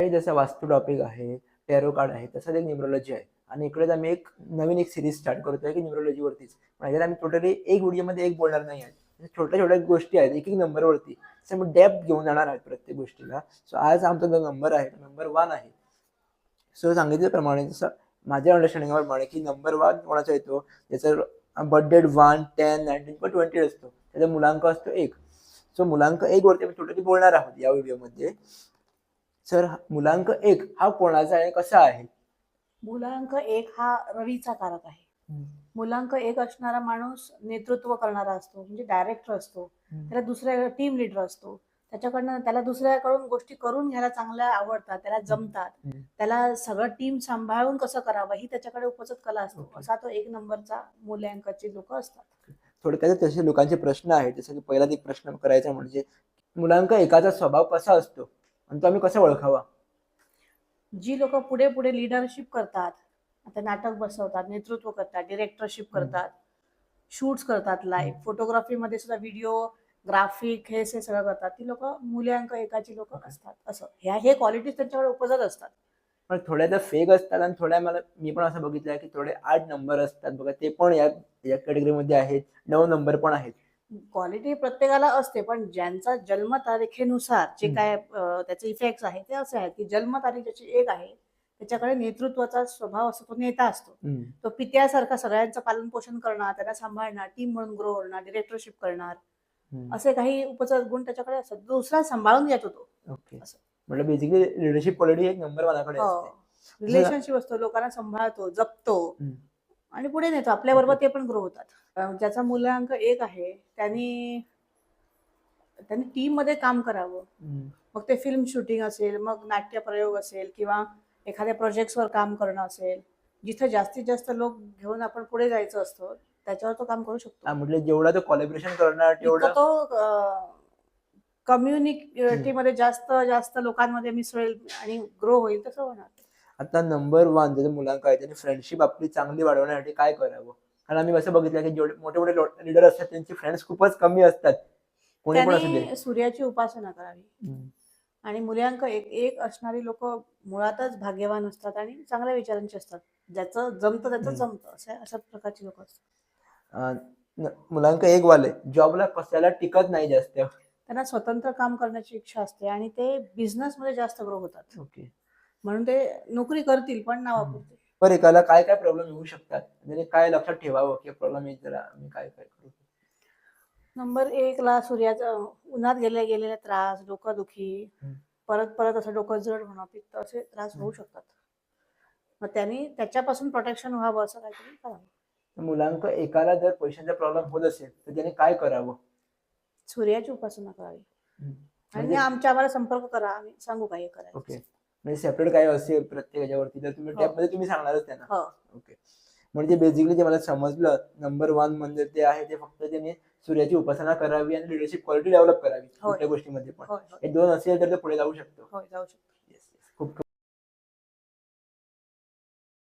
हे जसं वास्तू टॉपिक आहे, टॅरो कार्ड आहे, तसंच एक न्यूमरोलॉजी आहे. आणि इकडेच आम्ही नवीन एक सिरीज स्टार्ट करतोय की न्यूमरोलॉजीवरतीच. पण ह्याच्यात आम्ही टोटली एक व्हिडिओमध्ये एक बोलणार नाही आहे. छोट्या छोट्या गोष्टी आहेत, एक एक नंबरवरती. तसं आम्ही डेप्थ घेऊन जाणार आहोत प्रत्येक गोष्टीला. सो आज आमचा जो नंबर आहे, नंबर 1 आहे. सो सांगितल्याप्रमाणे जसं माझ्या अंडरस्टँडिंगप्रमाणे की नंबर 1 कोणाचा येतो, त्याचा बर्थ डेट 1, 10, 19 किंवा 20 असतो. त्याचा मुलांक असतो 1. सो मुलांक 1 वरती आम्ही टोटली बोलणार आहोत या व्हिडिओमध्ये. सर, मुलांक 1 हा कोणाचा आहे, कसा आहे? मुलांक 1 हा रवीचा कारक आहे. मुलांक 1 असणारा माणूस नेतृत्व करणारा असतो, म्हणजे डायरेक्टर असतो. त्याला दुसऱ्या टीम लीडर असतो. त्याला दुसऱ्याकडून गोष्टी करून घ्यायला चांगल्या आवडतात, त्याला जमतात. त्याला सगळं टीम सांभाळून कसं करावं ही त्याच्याकडे उपजत कला असतो. असा तो 1 नंबरचा मूल्यांकाचे लोक असतात. थोडक्यात तसे लोकांचे प्रश्न आहेत. जसं की पहिला एक प्रश्न करायचा म्हणजे मुलांक 1चा स्वभाव कसा असतो आणि तो आम्ही कसा ओळखावा? जी लोक पुढे पुढे लिडरशिप करतात, आता नाटक बसवतात, नेतृत्व करतात, डिरेक्टरशिप करतात, शूट्स करतात, लाईव्ह फोटोग्राफीमध्ये सुद्धा व्हिडिओ ग्राफिक हे सगळं करतात, ती लोक मूल्यांक 1ची लोक असतात. असं हे क्वालिटीज त्यांच्याकडे उपजत असतात. पण थोड्या फेक असतात आणि थोड्या मी पण असं बघितलंय की थोडे 8 नंबर असतात बघा, ते पण या कॅटेगरीमध्ये आहेत. 9 नंबर पण आहेत. क्वालिटी प्रत्येकाला असते, पण ज्यांचा जन्मतारखेनुसार जे काय त्याचे इफेक्ट्स आहेत ते असे आहेत की जन्मतारीख ज्याची 1 आहे त्याच्याकडे नेतृत्वाचा स्वभाव असतो, तो नेता असतो. तो पित्यासारखा सगळ्यांचं पालन पोषण करणार, त्यांना सांभाळणार, टीम म्हणून ग्रो करणार, डिरेक्टरशिप करणार, असे काही उपजत गुण त्याच्याकडे असतात. दुसरा सांभाळून घेत होतो. ओके, म्हणजे बेसिकली लीडरशिप क्वालिटी एक नंबर 1 कडे असते. रिलेशनशिप असतो, लोकांना सांभाळतो, जपतो आणि पुढे नेतो. आपल्याबरोबर ते पण ग्रो होतात. ज्याचा मूल्यांक 1 आहे त्यांनी टीम मध्ये काम करावं. मग ते फिल्म शूटिंग असेल, मग नाट्य प्रयोग असेल, किंवा एखाद्या प्रोजेक्ट्सवर काम करणं असेल, जिथे जास्तीत जास्त लोक घेऊन आपण पुढे जायचं असतं त्याच्यावर तो काम करू शकतो. म्हणजे जेवढा तो कोलॅबोरेशन करणार तेवढा तो कम्युनिटी मध्ये जास्त लोकांमध्ये मिसळेल आणि ग्रो होईल, तसं होणार. आता नंबर 1 ज्याचा मुलांक आहे त्याने फ्रेंडशिप आपली चांगली वाढवण्यासाठी काय करावं? कारण आम्ही असं बघितलं की जेवढे मोठे मोठे लीडर असतात त्यांची फ्रेंड्स खूपच कमी असतात. कोणी पण असू दे. सूर्याची उपासना करावी. आणि मूल्यांक 1 असणारी लोक मुळातच भाग्यवान असतात आणि चांगल्या विचारांची असतात. ज्याचं जमतं त्याचं जमतं, अशा प्रकारची लोक असतात. मुलांक 1 वाले जॉबला कशाला टिकत नाही जास्त. त्यांना स्वतंत्र काम करण्याची इच्छा असते आणि ते बिझनेस मध्ये जास्त ग्रो होतात. ओके, म्हणून ते नोकरी करतील पण नावापुरते. बरं, एकाला काय काय प्रॉब्लेम येऊ शकतात, म्हणजे काय लक्षात ठेवावं की प्रॉब्लेम येईल तर आम्ही काय काय करू? नंबर 1 ला सूर्याचा उन्हात गेलेला त्रास, डोकंदुखी, परत परत असं डोकं जड होणं, पित्त, असे त्रास होऊ शकतात. मग त्यांनी त्याच्यापासून प्रोटेक्शन व्हावं असं काहीतरी करावं. मुलांक 1ला जर पैशांचा प्रॉब्लेम होत असेल तर त्याने काय करावं? सूर्याची उपासना करावी. आणि आम्हाला संपर्क करा, आम्ही सांगू काय करायचं. ओके, म्हणजे सेपरेट काय असेल प्रत्येक ह्याच्यावरती तर तुम्ही टॅबमध्ये तुम्ही सांगणारच त्यांना. ओके, म्हणजे बेसिकली जे मला समजलं नंबर 1 म्हणजे ते आहे ते फक्त त्यांनी सूर्याची उपासना करावी आणि लिडरशिप क्वालिटी डेव्हलप करावी कुठल्या गोष्टीमध्ये पण. हे 2 असेल तर ते पुढे जाऊ शकतो.